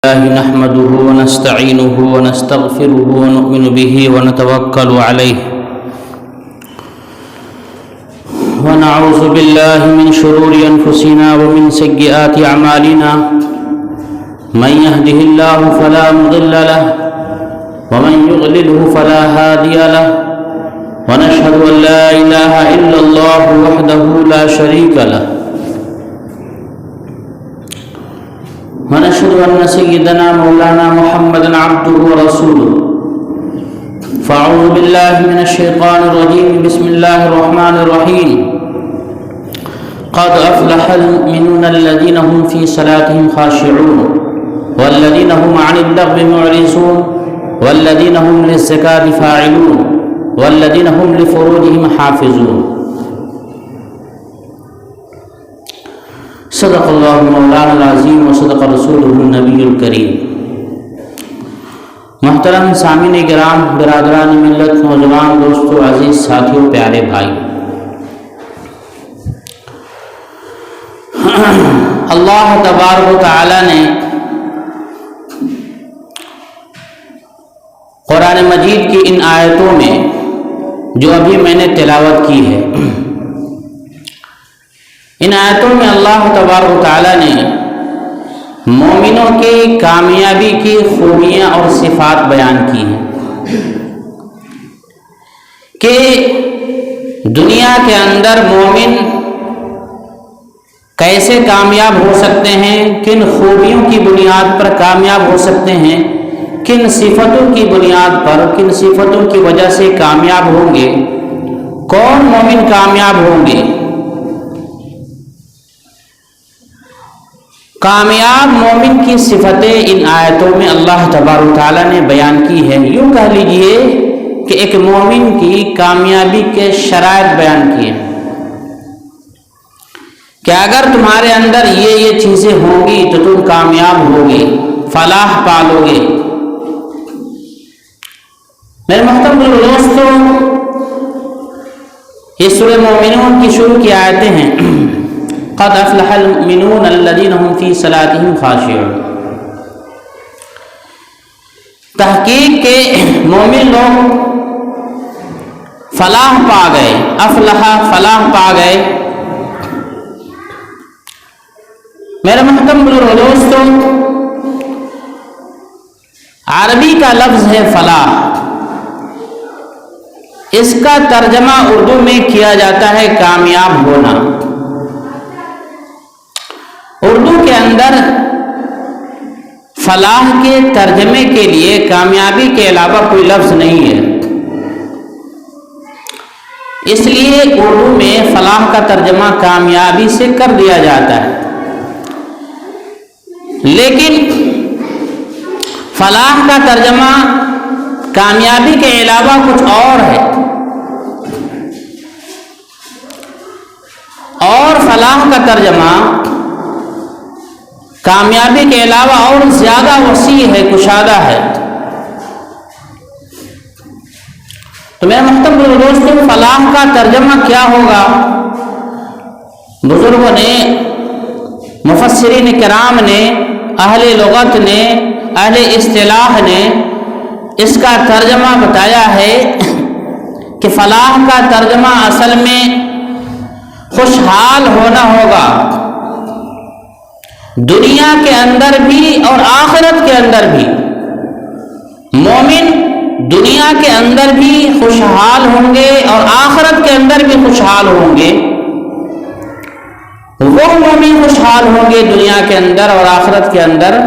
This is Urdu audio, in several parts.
الله نحمده ونستعينه ونستغفره ونؤمن به ونتوكل عليه ونعوذ بالله من شرور أنفسنا ومن سيئات أعمالنا من يهده الله فلا مضل له ومن يضلله فلا هادي له ونشهد أن لا إله إلا الله وحده لا شريك له ونشهد أن سيدنا مولانا محمدا عبده ورسوله فأعوذ بالله من الشيطان الرجيم بسم الله الرحمن الرحيم قد أفلح المؤمنون الذين هم في صلاتهم خاشعون والذين هم عن اللغو معرضون والذين هم للزكاة فاعلون والذين هم لفروجهم حافظون صدق اللہ مولانا العظیم و صدق رسولہ النبی الکریم۔ محترم سامعین کرام، برادران ملت، نوجوان دوستو، عزیز ساتھیوں، پیارے بھائی، اللہ تبارک و تعالی نے قرآن مجید کی ان آیتوں میں جو ابھی میں نے تلاوت کی ہے، ان آیتوں میں اللہ تبارک و تعالی نے مومنوں کی کامیابی کی خوبیاں اور صفات بیان کی ہیں کہ دنیا کے اندر مومن کیسے کامیاب ہو سکتے ہیں، کن خوبیوں کی بنیاد پر کامیاب ہو سکتے ہیں، کن صفتوں کی بنیاد پر، کن صفتوں کی وجہ سے کامیاب ہوں گے، کون مومن کامیاب ہوں گے۔ کامیاب مومن کی صفتیں ان آیتوں میں اللہ تبارک و تعالیٰ نے بیان کی ہے۔ یوں کہہ لیجئے کہ ایک مومن کی کامیابی کے شرائط بیان کیے ہیں کہ اگر تمہارے اندر یہ چیزیں ہوں گی تو تم کامیاب ہوگے، فلاح پالو گے۔ میرے محترم دوستو، یہ سورہ مومنون کی شروع کی آیتیں ہیں۔ قد افلح المؤمنون الذين هم في صلاتهم خاشعون۔ تحقیق کے مومن لوگ فلاح پا گئے، افلح فلاح پا گئے۔ میرے محترم دوستو، عربی کا لفظ ہے فلاح، اس کا ترجمہ اردو میں کیا جاتا ہے کامیاب ہونا۔ اردو کے اندر فلاح کے ترجمے کے لیے کامیابی کے علاوہ کوئی لفظ نہیں ہے، اس لیے اردو میں فلاح کا ترجمہ کامیابی سے کر دیا جاتا ہے، لیکن فلاح کا ترجمہ کامیابی کے علاوہ کچھ اور ہے، اور فلاح کا ترجمہ کامیابی کے علاوہ اور زیادہ وسیع ہے، کشادہ ہے۔ تو میرے محترم دوستو، فلاح کا ترجمہ کیا ہوگا؟ بزرگوں نے، مفسرین کرام نے، اہل لغت نے، اہل اصطلاح نے اس کا ترجمہ بتایا ہے کہ فلاح کا ترجمہ اصل میں خوشحال ہونا ہوگا، دنیا کے اندر بھی اور آخرت کے اندر بھی۔ مومن دنیا کے اندر بھی خوشحال ہوں گے اور آخرت کے اندر بھی خوشحال ہوں گے۔ وہ مومن خوشحال ہوں گے دنیا کے اندر اور آخرت کے اندر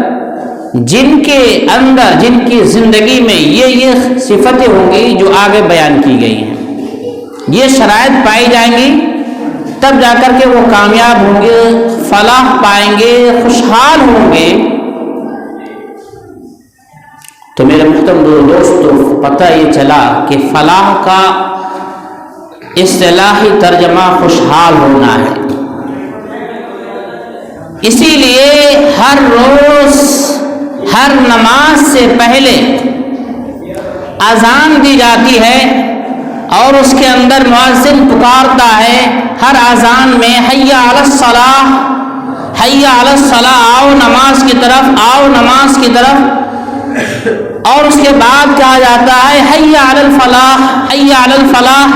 جن کے اندر، جن کی زندگی میں یہ صفتیں ہوں گی جو آگے بیان کی گئی ہیں، یہ شرائط پائی جائیں گی، تب جا کر کے وہ کامیاب ہوں گے، فلاح پائیں گے، خوشحال ہوں گے۔ تو میرے محترم دوستو، پتہ یہ چلا کہ فلاح کا اصطلاحی ترجمہ خوشحال ہونا ہے۔ اسی لیے ہر روز ہر نماز سے پہلے اذان دی جاتی ہے اور اس کے اندر مؤذن پکارتا ہے ہر اذان میں، حی علی الصلاح، حی علی الصلاۃ، آؤ نماز کی طرف، آؤ نماز کی طرف، اور اس کے بعد کہا جاتا ہے حی علی الفلاح، حی علی الفلاح،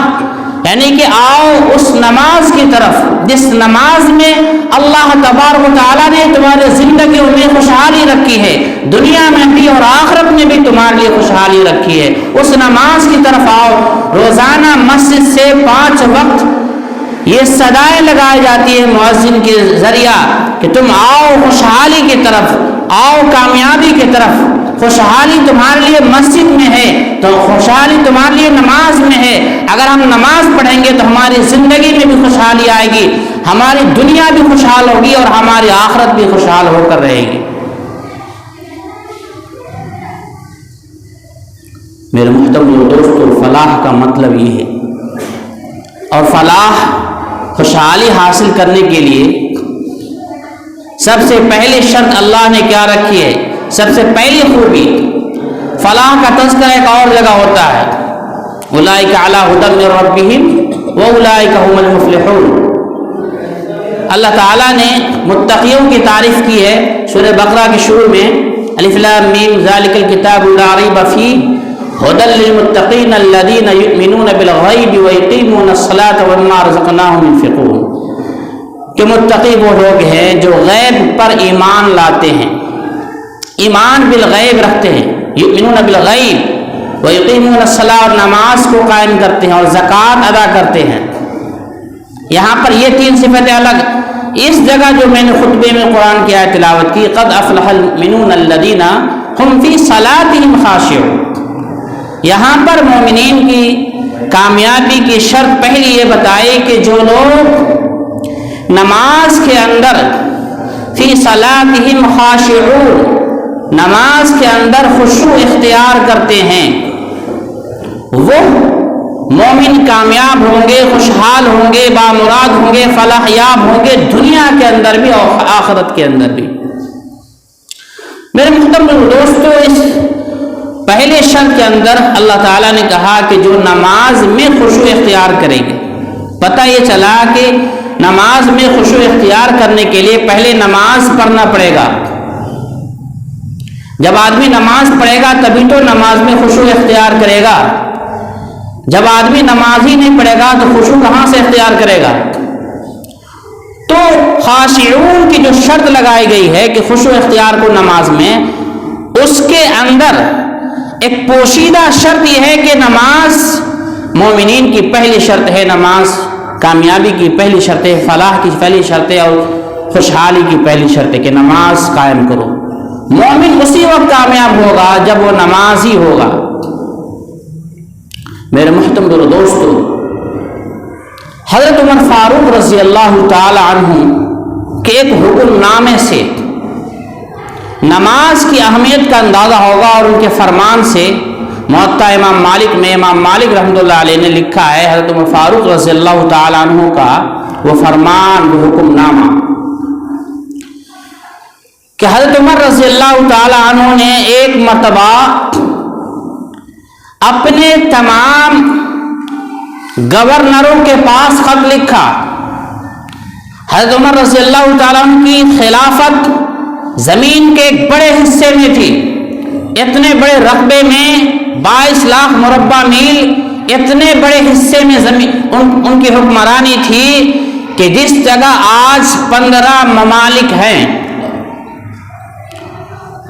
یعنی کہ آؤ اس نماز کی طرف جس نماز میں اللہ تبارک و تعالیٰ نے تمہارے زندگیوں میں خوشحالی رکھی ہے، دنیا میں بھی اور آخرت میں بھی تمہارے لیے خوشحالی رکھی ہے، اس نماز کی طرف آؤ۔ روزانہ مسجد سے 5 وقت یہ صدائیں لگائی جاتی ہے مؤذن کے ذریعہ کہ تم آؤ خوشحالی کی طرف، آؤ کامیابی کی طرف۔ خوشحالی تمہارے لیے مسجد میں ہے تو خوشحالی تمہارے لیے نماز میں ہے۔ اگر ہم نماز پڑھیں گے تو ہماری زندگی میں بھی خوشحالی آئے گی، ہماری دنیا بھی خوشحال ہوگی اور ہماری آخرت بھی خوشحال ہو کر رہے گی۔ میرے محترم دوستو، فلاح کا مطلب یہ ہے، اور فلاح خوشحالی حاصل کرنے کے لیے سب سے پہلے شرط اللہ نے کیا رکھی ہے؟ سب سے پہلی خوبی، فلاح کا تذکرہ ایک اور جگہ ہوتا ہے، اولئک علی ھدی من ربہم واولئک ھم المفلحون۔ اللہ تعالیٰ نے متقیوں کی تعریف کی ہے سورہ بقرہ کے شروع میں، الف لام میم ذالک الکتاب لا ریب فیہ ھدی للمتقین الذین یؤمنون بالغیب ویقیمون الصلاۃ ومما رزقناہم ينفقون، کہ متقی وہ لوگ ہیں جو غیب پر ایمان لاتے ہیں، ایمان بالغیب رکھتے ہیں، یؤمنون بالغیب ویقیمون الصلاۃ، اور نماز کو قائم کرتے ہیں اور زکوٰۃ ادا کرتے ہیں۔ یہاں پر یہ 3 صفتیں الگ۔ اس جگہ جو میں نے خطبے میں قرآن کی آیت تلاوت کی، قد افلح المؤمنون الذین هم فی صلاتهم خاشعون، یہاں پر مومنین کی کامیابی کی شرط پہلی یہ بتائی کہ جو لوگ نماز کے اندر فی صلاتهم خاشعون، نماز کے اندر خشوع اختیار کرتے ہیں، وہ مومن کامیاب ہوں گے، خوشحال ہوں گے، بامراد ہوں گے، فلاح یاب ہوں گے، دنیا کے اندر بھی اور آخرت کے اندر بھی۔ میرے محترم دوستو، اس پہلے شرط کے اندر اللہ تعالیٰ نے کہا کہ جو نماز میں خشوع اختیار کرے گی، پتہ یہ چلا کہ نماز میں خشوع اختیار کرنے کے لیے پہلے نماز پڑھنا پڑے گا۔ جب آدمی نماز پڑھے گا تبھی تو نماز میں خشوع اختیار کرے گا، جب آدمی نماز ہی نہیں پڑھے گا تو خشوع کہاں سے اختیار کرے گا؟ تو خاشعون کی جو شرط لگائی گئی ہے کہ خشوع اختیار کو نماز میں، اس کے اندر ایک پوشیدہ شرط یہ ہے کہ نماز مومنین کی پہلی شرط ہے، نماز کامیابی کی پہلی شرط ہے، فلاح کی پہلی شرط ہے، اور خوشحالی کی پہلی شرط ہے کہ نماز قائم کرو۔ مومن اسی وقت کامیاب ہوگا جب وہ نمازی ہوگا۔ میرے محترم دوستو، حضرت عمر فاروق رضی اللہ تعالی عنہ کے ایک حکم نامے سے نماز کی اہمیت کا اندازہ ہوگا، اور ان کے فرمان سے موطا امام مالک میں امام مالک رحمۃ اللہ علیہ نے لکھا ہے، حضرت عمر فاروق رضی اللہ تعالی عنہ کا وہ فرمان، وہ حکم نامہ، کہ حضرت عمر رضی اللہ تعالی عنہ نے ایک مرتبہ اپنے تمام گورنروں کے پاس خط لکھا۔ حضرت عمر رضی اللہ تعالیٰ عنہ کی خلافت زمین کے ایک بڑے حصے میں تھی، اتنے بڑے رقبے میں 22 لاکھ مربع میل، اتنے بڑے حصے میں زمین ان کی حکمرانی تھی کہ جس جگہ آج 15 ممالک ہیں،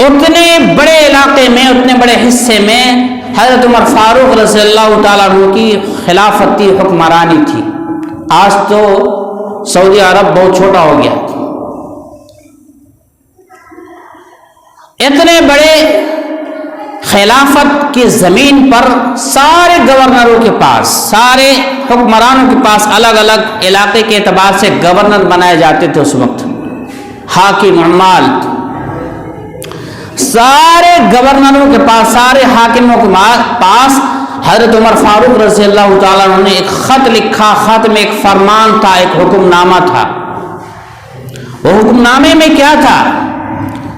اتنے بڑے علاقے میں، اتنے بڑے حصے میں حضرت عمر فاروق رضی اللہ تعالیٰ عنہ کی خلافت تھی، حکمرانی تھی۔ آج تو سعودی عرب بہت چھوٹا ہو گیا۔ اتنے بڑے خلافت کی زمین پر سارے گورنروں کے پاس، سارے حکمرانوں کے پاس الگ الگ علاقے کے اعتبار سے گورنر بنائے جاتے تھے اس وقت، حاکم، عمال، سارے گورنروں کے پاس، سارے حاکموں کے پاس حضرت عمر فاروق رضی اللہ تعالیٰ عنہ نے ایک خط لکھا۔ خط میں ایک فرمان تھا، ایک حکم نامہ تھا۔ وہ حکم نامے میں کیا تھا؟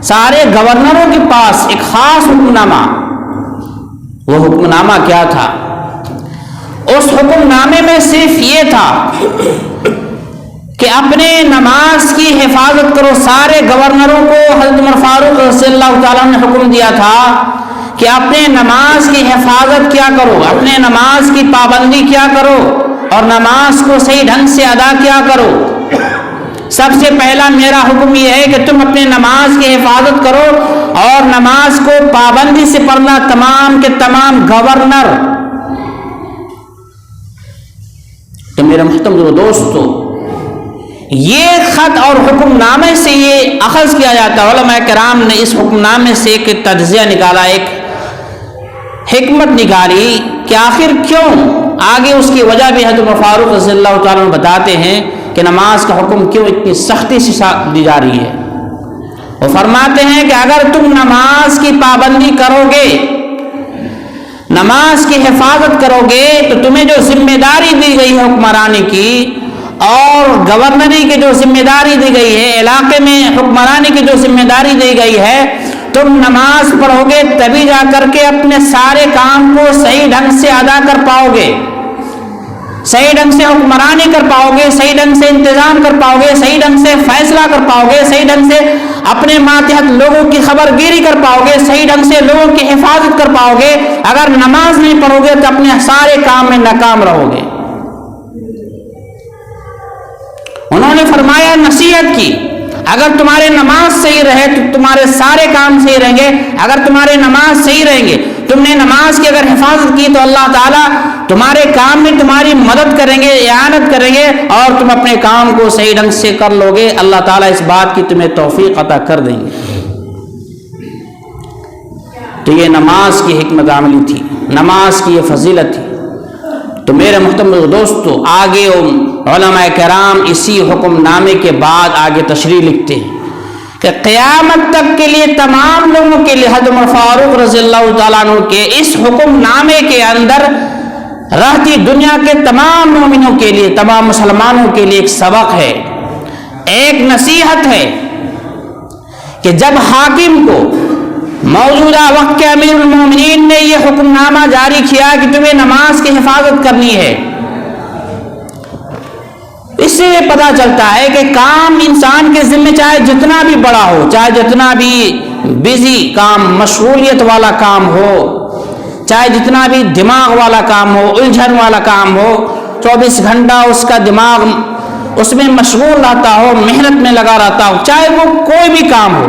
سارے گورنروں کے پاس ایک خاص حکم نامہ۔ وہ حکم نامہ کیا تھا؟ اس حکم نامے میں صرف یہ تھا کہ اپنے نماز کی حفاظت کرو. سارے گورنروں کو حضرت عمر فاروق رضی اللہ تعالیٰ نے حکم دیا تھا کہ اپنے نماز کی حفاظت کیا کرو, اپنے نماز کی پابندی کیا کرو اور نماز کو صحیح ڈھنگ سے ادا کیا کرو. سب سے پہلا میرا حکم یہ ہے کہ تم اپنے نماز کی حفاظت کرو اور نماز کو پابندی سے پڑھنا. تمام کے تمام گورنر. تو میرے محترم دوستو, یہ خط اور حکم نامے سے یہ اخذ کیا جاتا ہے. علماء کرام نے اس حکم نامے سے ایک تجزیہ نکالا, ایک حکمت نکالی کہ آخر کیوں. آگے اس کی وجہ بھی حضرت عمر فاروق رضی اللہ تعالیٰ عنہ بتاتے ہیں کہ نماز کا حکم کیوں اتنی سختی سے دی جا رہی ہے. وہ فرماتے ہیں کہ اگر تم نماز کی پابندی کرو گے, نماز کی حفاظت کرو گے, تو تمہیں جو ذمہ داری دی گئی ہے حکمرانی کی اور گورنری کی جو ذمہ داری دی گئی ہے, علاقے میں حکمرانی کی جو ذمہ داری دی گئی ہے, تم نماز پڑھو گے تبھی جا کر کے اپنے سارے کام کو صحیح ڈھنگ سے ادا کر پاؤ گے, صحیح ڈھنگ سے حکمرانی کر پاؤ گے, صحیح ڈھنگ سے انتظام کر پاؤ گے, صحیح ڈھنگ سے فیصلہ کر پاؤ گے, صحیح ڈھنگ سے اپنے ماتحت لوگوں کی خبر گیری کر پاؤ گے, صحیح ڈھنگ سے لوگوں کی حفاظت کر پاؤ گے. اگر نماز نہیں پڑھو گے تو اپنے سارے کام میں ناکام رہو گے. انہوں نے فرمایا, نصیحت کی, اگر تمہارے نماز صحیح رہے تو تمہارے سارے کام صحیح رہیں گے. اگر تمہارے نماز صحیح رہیں گے, تم نے نماز کی اگر حفاظت کی, تو اللہ تعالیٰ تمہارے کام میں تمہاری مدد کریں گے, اعانت کریں گے اور تم اپنے کام کو صحیح ڈھنگ سے کر لو گے. اللہ تعالیٰ اس بات کی تمہیں توفیق عطا کر دیں گے. تو یہ نماز کی حکمت عملی تھی, نماز کی یہ فضیلت تھی. تو میرے محترم دوستو, آگے علماء کرام اسی حکم نامے کے بعد آگے تشریح لکھتے ہیں کہ قیامت تک کے لیے تمام لوگوں کے لیے حضرت عمر فاروق رضی اللہ تعالیٰ عنہ کے اس حکم نامے کے اندر رہتی دنیا کے تمام مومنوں کے لیے, تمام مسلمانوں کے لیے ایک سبق ہے, ایک نصیحت ہے کہ جب حاکم کو موجودہ وقت کے امیر المومنین نے یہ حکم نامہ جاری کیا کہ تمہیں نماز کی حفاظت کرنی ہے, اس سے یہ پتہ چلتا ہے کہ کام انسان کے ذمہ چاہے جتنا بھی بڑا ہو, چاہے جتنا بھی بزی کام, مشغولیت والا کام ہو, چاہے جتنا بھی دماغ والا کام ہو, الجھن والا کام ہو, 24 گھنٹہ اس کا دماغ اس میں مشغول رہتا ہو, محنت میں لگا رہتا ہو, چاہے وہ کوئی بھی کام ہو.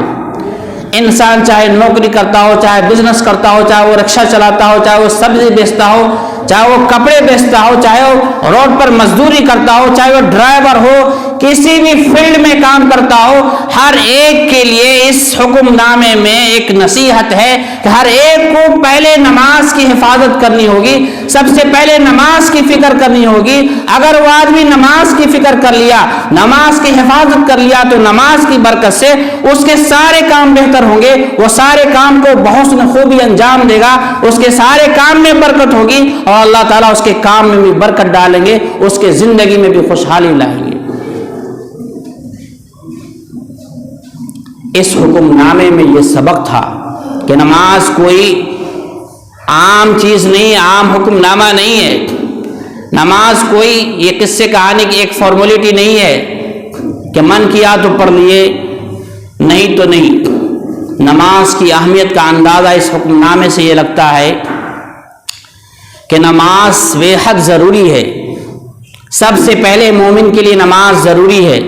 انسان چاہے نوکری کرتا ہو, چاہے بزنس کرتا ہو, چاہے وہ رکشہ چلاتا ہو, چاہے وہ سبزی بیچتا ہو, چاہے وہ کپڑے بیچتا ہو, چاہے وہ روڈ پر مزدوری کرتا ہو, چاہے وہ ڈرائیور ہو, کسی بھی فیلڈ میں کام کرتا ہو, ہر ایک کے لیے اس حکم نامے میں ایک نصیحت ہے کہ ہر ایک کو پہلے نماز کی حفاظت کرنی ہوگی. سب سے پہلے نماز کی فکر کرنی ہوگی. اگر وہ آدمی نماز کی فکر کر لیا, نماز کی حفاظت کر لیا, تو نماز کی برکت سے اس کے سارے کام بہتر ہوں گے, وہ سارے کام کو بحسن خوبی انجام دے گا, اس کے سارے کام میں برکت ہوگی اور اللہ تعالیٰ اس کے کام میں بھی برکت ڈالیں گے, اس کے زندگی میں بھی خوشحالی لائیں گے. اس حکم نامے میں یہ سبق تھا کہ نماز کوئی عام چیز نہیں, عام حکم نامہ نہیں ہے. نماز کوئی یہ قصے کہانی کی ایک فارمیلٹی نہیں ہے کہ من کیا تو پڑھ لیے, نہیں تو نہیں. نماز کی اہمیت کا اندازہ اس حکم نامے سے یہ لگتا ہے کہ نماز بے حد ضروری ہے. سب سے پہلے مومن کے لیے نماز ضروری ہے.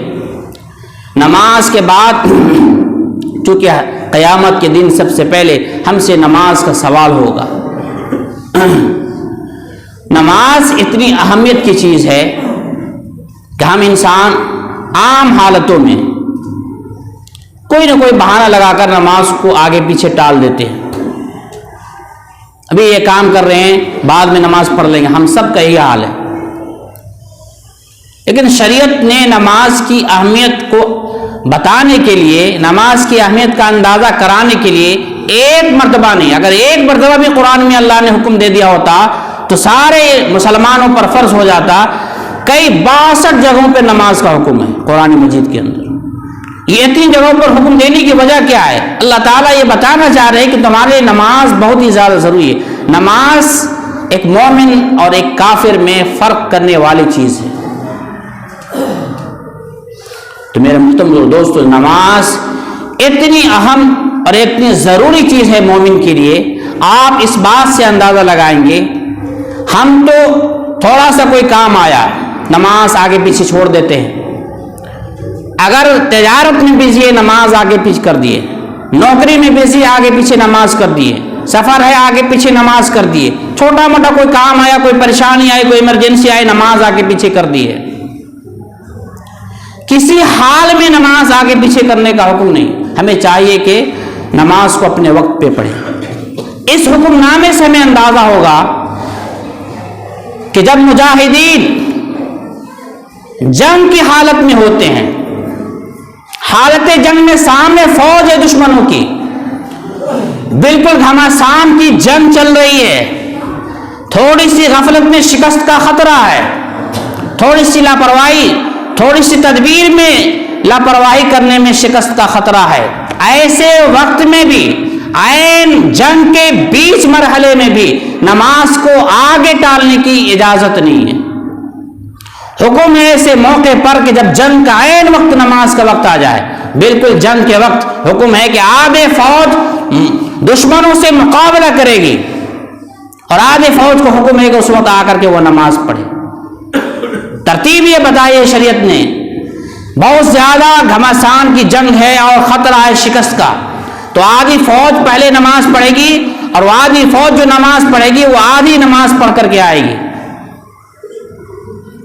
نماز کے بعد چونکہ قیامت کے دن سب سے پہلے ہم سے نماز کا سوال ہوگا. نماز اتنی اہمیت کی چیز ہے کہ ہم انسان عام حالتوں میں کوئی نہ کوئی بہانہ لگا کر نماز کو آگے پیچھے ٹال دیتے ہیں. ابھی یہ کام کر رہے ہیں, بعد میں نماز پڑھ لیں گے, ہم سب کا یہی حال ہے. لیکن شریعت نے نماز کی اہمیت کو بتانے کے لیے, نماز کی اہمیت کا اندازہ کرانے کے لیے ایک مرتبہ نہیں, اگر ایک مرتبہ بھی قرآن میں اللہ نے حکم دے دیا ہوتا تو سارے مسلمانوں پر فرض ہو جاتا. کئی 62 جگہوں پہ نماز کا حکم ہے قرآن مجید کے اندر. یہ 3 جگہوں پر حکم دینے کی وجہ کیا ہے؟ اللہ تعالیٰ یہ بتانا چاہ رہے ہیں کہ تمہارے نماز بہت ہی زیادہ ضروری ہے. نماز ایک مومن اور ایک کافر میں فرق کرنے والی چیز ہے. تو میرے محترم دوستو، نماز اتنی اہم اور اتنی ضروری چیز ہے مومن کے لیے. آپ اس بات سے اندازہ لگائیں گے، ہم تو تھوڑا سا کوئی کام آیا نماز آگے پیچھے چھوڑ دیتے ہیں. اگر تجارت میں بزی ہے نماز آگے پیچھے کر دیے، نوکری میں بزی آگے پیچھے نماز کر دیے، سفر ہے آگے پیچھے نماز کر دیے، چھوٹا موٹا کوئی کام آیا، کوئی پریشانی آئی، کوئی ایمرجنسی آئی، نماز آگے پیچھے کر دیے. کسی حال میں نماز آگے پیچھے کرنے کا حکم نہیں. ہمیں چاہیے کہ نماز کو اپنے وقت پہ پڑھیں. اس حکم نامے سے ہمیں اندازہ ہوگا کہ جب مجاہدین جنگ کی حالت میں ہوتے ہیں، حالت جنگ میں سامنے فوج ہے دشمنوں کی، بالکل گھمسان کی جنگ چل رہی ہے، تھوڑی سی غفلت میں شکست کا خطرہ ہے، تھوڑی سی لاپرواہی، تھوڑی سی تدبیر میں لاپرواہی کرنے میں شکست کا خطرہ ہے. ایسے وقت میں بھی، عین جنگ کے بیچ مرحلے میں بھی نماز کو آگے ٹالنے کی اجازت نہیں ہے. حکم ہے ایسے موقع پر کہ جب جنگ کا عین وقت نماز کا وقت آ جائے، بالکل جنگ کے وقت حکم ہے کہ آدھے فوج دشمنوں سے مقابلہ کرے گی اور آدھے فوج کو حکم ہے کہ اس وقت آ کر کے وہ نماز پڑھے. ترتیب یہ بتائی ہے شریعت نے. بہت زیادہ گھمسان کی جنگ ہے اور خطرہ ہے شکست کا، تو آدھی فوج پہلے نماز پڑھے گی اور وہ آدھی فوج جو نماز پڑھے گی وہ آدھی نماز پڑھ کر کے آئے گی،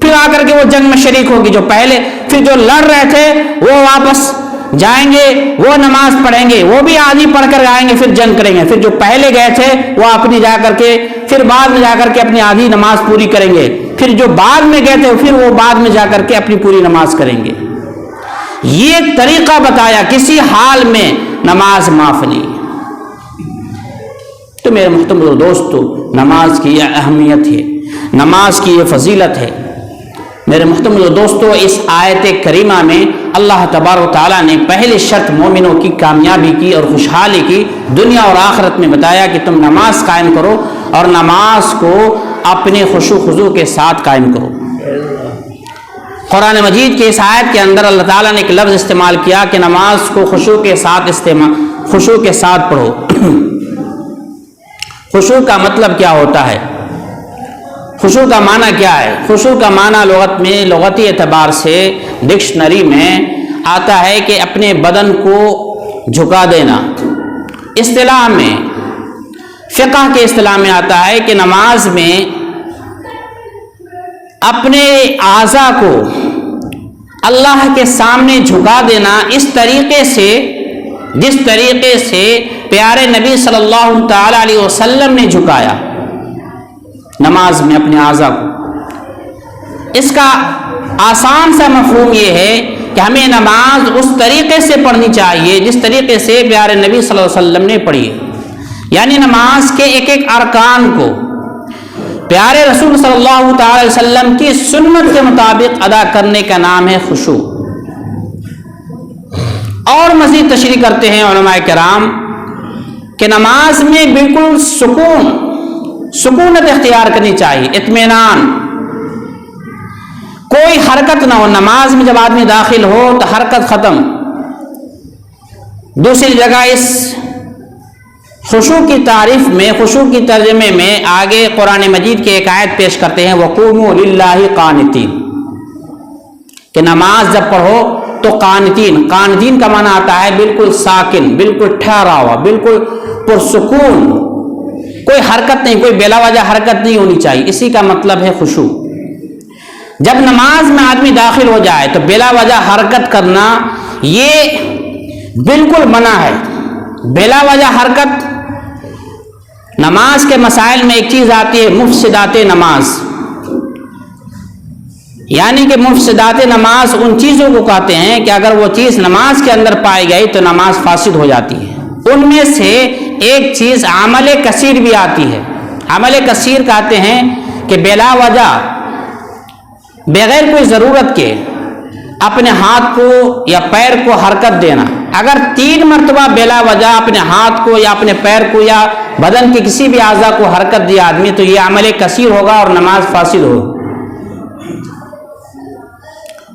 پھر آ کر کے وہ جنگ میں شریک ہوگی. جو پہلے پھر جو لڑ رہے تھے وہ واپس جائیں گے، وہ نماز پڑھیں گے، وہ بھی آدھی پڑھ کر آئیں گے، پھر جنگ کریں گے. پھر جو پہلے گئے تھے وہ اپنی جا کر کے پھر بعد میں جا کر کے اپنی آدھی نماز پوری کریں گے. پھر جو بعد میں گئے تھے پھر وہ بعد میں جا کر کے اپنی پوری نماز کریں گے. یہ طریقہ بتایا، کسی حال میں نماز معاف نہیں. تو میرے محترم دوستو، نماز کی یہ اہمیت ہے، نماز کی یہ فضیلت ہے. میرے محترم دوستو، اس آیت کریمہ میں اللہ تبارک و تعالیٰ نے پہلی شرط مومنوں کی کامیابی کی اور خوشحالی کی دنیا اور آخرت میں بتایا کہ تم نماز قائم کرو اور نماز کو اپنے خشوع خضوع کے ساتھ قائم کرو. قرآن مجید کے اس آیت کے اندر اللہ تعالیٰ نے ایک لفظ استعمال کیا کہ نماز کو خشوع کے ساتھ پڑھو. خشوع کا مطلب کیا ہوتا ہے؟ خشوع کا معنی کیا ہے؟ خشوع کا معنی لغت میں، لغتی اعتبار سے ڈکشنری میں آتا ہے کہ اپنے بدن کو جھکا دینا. اصطلاح میں، فقہ کے اصطلاح میں آتا ہے کہ نماز میں اپنے اعضاء کو اللہ کے سامنے جھکا دینا اس طریقے سے جس طریقے سے پیارے نبی صلی اللہ تعالی علیہ وسلم نے جھکایا نماز میں اپنے اعضاء کو. اس کا آسان سا مفہوم یہ ہے کہ ہمیں نماز اس طریقے سے پڑھنی چاہیے جس طریقے سے پیارے نبی صلی اللہ علیہ وسلم نے پڑھی ہے. یعنی نماز کے ایک ایک ارکان کو پیارے رسول صلی اللہ تعالی علیہ وسلم کی سنت کے مطابق ادا کرنے کا نام ہے خشوع. اور مزید تشریح کرتے ہیں علماء کرام کہ نماز میں بالکل سکونت اختیار کرنی چاہیے، اطمینان، کوئی حرکت نہ ہو. نماز میں جب آدمی داخل ہو تو حرکت ختم. دوسری جگہ اس خشوع کی تعریف میں، خشوع کی ترجمے میں آگے قرآن مجید کے ایک آیت پیش کرتے ہیں وَقُومُوا لِلَّهِ قَانِتِينَ، کہ نماز جب پڑھو تو قانتین. قانتین کا معنی آتا ہے بالکل ساکن، بالکل ٹھہرا ہوا، بالکل پرسکون، کوئی حرکت نہیں، کوئی بلا وجہ حرکت نہیں ہونی چاہیے. اسی کا مطلب ہے خشوع. جب نماز میں آدمی داخل ہو جائے تو بلا وجہ حرکت کرنا یہ بالکل منع ہے. بلا وجہ حرکت، نماز کے مسائل میں ایک چیز آتی ہے مفسدات نماز، یعنی کہ مفسدات نماز ان چیزوں کو کہتے ہیں کہ اگر وہ چیز نماز کے اندر پائی گئی تو نماز فاسد ہو جاتی ہے. ان میں سے ایک چیز عمل کثیر بھی آتی ہے. عمل کثیر کہتے ہیں کہ بلا وجہ، بغیر کوئی ضرورت کے اپنے ہاتھ کو یا پیر کو حرکت دینا. اگر 3 مرتبہ بلا وجہ اپنے ہاتھ کو یا اپنے پیر کو یا بدن کے کسی بھی اعضاء کو حرکت دیا آدمی تو یہ عمل کثیر ہوگا اور نماز فاسد ہوگی.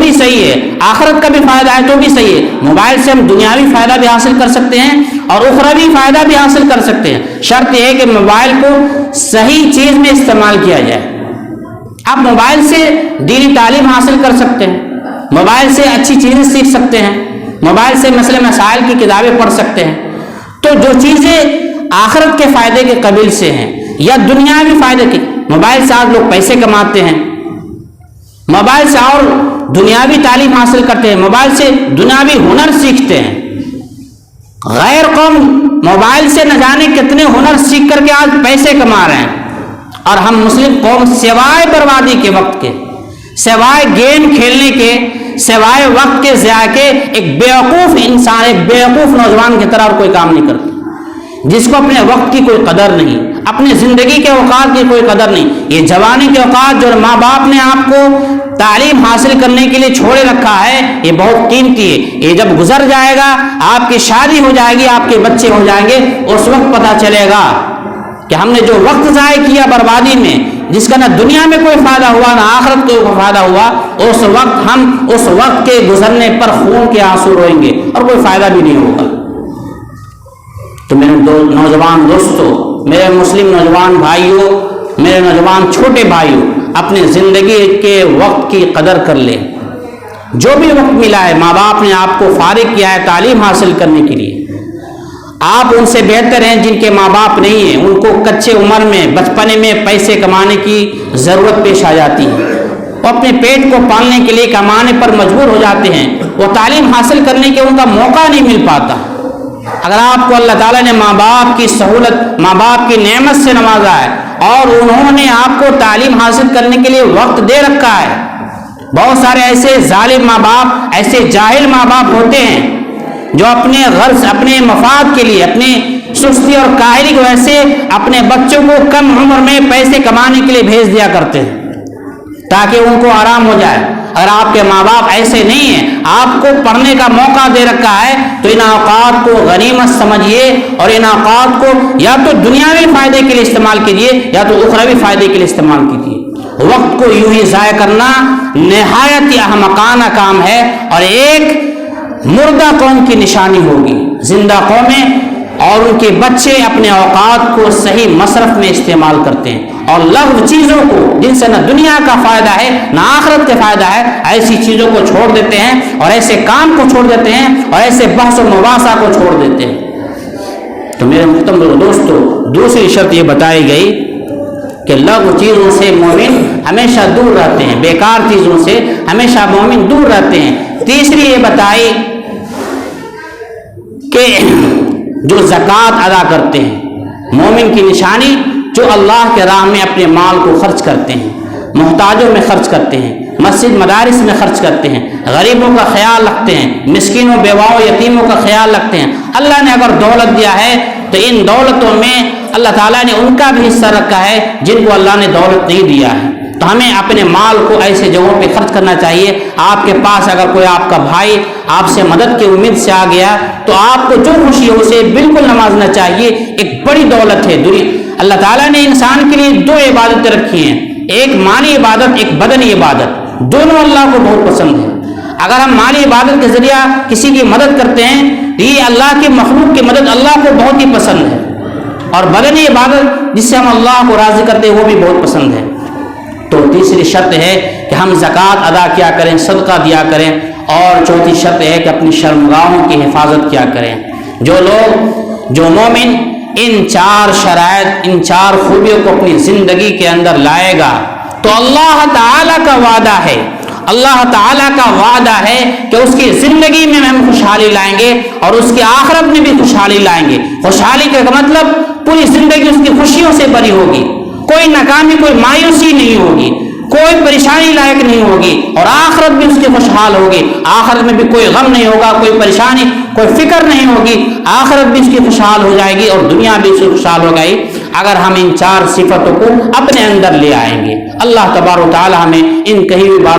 بھی صحیح ہے، آخرت کا بھی فائدہ ہے تو بھی صحیح ہے۔ موبائل سے ہم دنیاوی فائدہ بھی حاصل کر سکتے ہیں اور اخروی فائدہ بھی حاصل کر سکتے ہیں، شرط یہ ہے کہ موبائل کو صحیح چیز میں استعمال کیا جائے۔ آپ موبائل سے دینی تعلیم حاصل کر سکتے ہیں، موبائل سے اچھی چیزیں سیکھ سکتے ہیں، موبائل سے مسئلے مسائل کی کتابیں پڑھ سکتے ہیں۔ تو جو چیزیں آخرت کے فائدے کے قبیل سے ہیں یا دنیاوی فائدے کی، موبائل سے آج لوگ پیسے کماتے ہیں، موبائل سے اور دنیاوی تعلیم حاصل کرتے ہیں، موبائل سے دنیاوی ہنر سیکھتے ہیں۔ غیر قوم موبائل سے نہ جانے کتنے ہنر سیکھ کر کے آج پیسے کما رہے ہیں، اور ہم مسلم قوم سوائے بربادی کے وقت کے، سوائے گیم کھیلنے کے، سوائے وقت کے ضیاع کے، ایک بیوقوف انسان، ایک بیوقوف نوجوان کی طرح اور کوئی کام نہیں کرتا، جس کو اپنے وقت کی کوئی قدر نہیں، اپنی زندگی کے اوقات کی کوئی قدر نہیں۔ یہ جوانی کے اوقات جو ماں باپ نے آپ کو تعلیم حاصل کرنے کے لیے چھوڑے رکھا ہے، یہ بہت قیمتی ہے۔ یہ جب گزر جائے گا، آپ کی شادی ہو جائے گی، آپ کے بچے ہو جائیں گے، اس وقت پتہ چلے گا کہ ہم نے جو وقت ضائع کیا بربادی میں، جس کا نہ دنیا میں کوئی فائدہ ہوا نہ آخرت کو کوئی فائدہ ہوا، اس وقت ہم اس وقت کے گزرنے پر خون کے آنسو روئیں گے اور کوئی فائدہ بھی نہیں ہوگا۔ تو میرے نوجوان دوستوں، میرے مسلم نوجوان بھائیوں، میرے نوجوان چھوٹے بھائیوں، اپنی زندگی کے وقت کی قدر کر لیں۔ جو بھی وقت ملا ہے، ماں باپ نے آپ کو فارغ کیا ہے تعلیم حاصل کرنے کے لیے، آپ ان سے بہتر ہیں جن کے ماں باپ نہیں ہیں، ان کو کچے عمر میں، بچپنے میں پیسے کمانے کی ضرورت پیش آ جاتی ہے، وہ اپنے پیٹ کو پالنے کے لیے کمانے پر مجبور ہو جاتے ہیں، وہ تعلیم حاصل کرنے کے ان کا موقع نہیں مل پاتا۔ اگر آپ کو اللہ تعالیٰ نے ماں باپ کی سہولت، ماں باپ کی نعمت سے نوازا ہے اور انہوں نے آپ کو تعلیم حاصل کرنے کے لیے وقت دے رکھا ہے، بہت سارے ایسے ظالم ماں باپ، ایسے جاہل ماں باپ ہوتے ہیں جو اپنے غرض، اپنے مفاد کے لیے، اپنی سستی اور کاہلی کی وجہ سے اپنے بچوں کو کم عمر میں پیسے کمانے کے لیے بھیج دیا کرتے ہیں تاکہ ان کو آرام ہو جائے۔ اگر آپ کے ماں باپ ایسے نہیں ہیں، آپ کو پڑھنے کا موقع دے رکھا ہے، تو ان اوقات کو غنیمت سمجھیے اور ان اوقات کو یا تو دنیاوی فائدے کے لیے استعمال کیجیے یا تو اخروی فائدے کے لیے استعمال کیجیے۔ وقت کو یوں ہی ضائع کرنا نہایت ہی احمقانہ کام ہے اور ایک مردہ قوم کی نشانی ہوگی۔ زندہ قومیں اور ان کے بچے اپنے اوقات کو صحیح مصرف میں استعمال کرتے ہیں اور لغو چیزوں کو، جن سے نہ دنیا کا فائدہ ہے نہ آخرت کا فائدہ ہے، ایسی چیزوں کو چھوڑ دیتے ہیں اور ایسے کام کو چھوڑ دیتے ہیں اور ایسے بحث و مباحثہ کو چھوڑ دیتے ہیں۔ تو میرے محترم دوستو، دوسری شرط یہ بتائی گئی کہ لغو چیزوں سے مومن ہمیشہ دور رہتے ہیں، بیکار چیزوں سے ہمیشہ مومن دور رہتے ہیں۔ تیسری یہ بتائی کہ جو زکوٰۃ ادا کرتے ہیں، مومن کی نشانی جو اللہ کے راہ میں اپنے مال کو خرچ کرتے ہیں، محتاجوں میں خرچ کرتے ہیں، مسجد مدارس میں خرچ کرتے ہیں، غریبوں کا خیال رکھتے ہیں، مسکینوں بیواؤں یتیموں کا خیال رکھتے ہیں۔ اللہ نے اگر دولت دیا ہے تو ان دولتوں میں اللہ تعالیٰ نے ان کا بھی حصہ رکھا ہے جن کو اللہ نے دولت نہیں دیا ہے۔ تو ہمیں اپنے مال کو ایسے جگہوں پہ خرچ کرنا چاہیے۔ آپ کے پاس اگر کوئی آپ کا بھائی آپ سے مدد کی امید سے آ گیا تو آپ کو جو خوشی ہو اسے بالکل نوازنا چاہیے۔ ایک بڑی دولت ہے اللہ تعالیٰ نے انسان کے لیے دو عبادتیں رکھی ہیں، ایک مالی عبادت، ایک بدنی عبادت، دونوں اللہ کو بہت پسند ہے۔ اگر ہم مالی عبادت کے ذریعہ کسی کی مدد کرتے ہیں تو یہ اللہ کی مخلوق کی مدد اللہ کو بہت ہی پسند ہے، اور بدنی عبادت جس سے ہم اللہ کو راضی کرتے ہیں وہ بھی بہت پسند ہے۔ تو تیسری شرط ہے کہ ہم زکوٰۃ ادا کیا کریں، صدقہ دیا کریں، اور چوتھی شرط ہے کہ اپنی شرمگاہوں کی حفاظت کیا کریں۔ جو مومن ان چار شرائط، ان چار خوبیوں کو اپنی زندگی کے اندر لائے گا تو اللہ تعالیٰ کا وعدہ ہے، اللہ تعالیٰ کا وعدہ ہے کہ اس کی زندگی میں ہم خوشحالی لائیں گے اور اس کی آخرت میں بھی خوشحالی لائیں گے۔ خوشحالی کا مطلب پوری زندگی اس کی خوشیوں سے بھری ہوگی، کوئی ناکامی، کوئی مایوسی نہیں ہوگی، کوئی پریشانی لائق نہیں ہوگی، اور آخرت بھی اس کی خوشحال ہوگی۔ آخرت میں بھی کوئی غم نہیں ہوگا، کوئی پریشانی، کوئی فکر نہیں ہوگی، آخرت بھی اس کی خوشحال ہو جائے گی اور دنیا بھی اس کی خوشحال ہو گئی اگر ہم ان چار صفتوں کو اپنے اندر لے آئیں گے۔ اللہ تبارک و تعالی ہمیں ان کہی ہوئی بات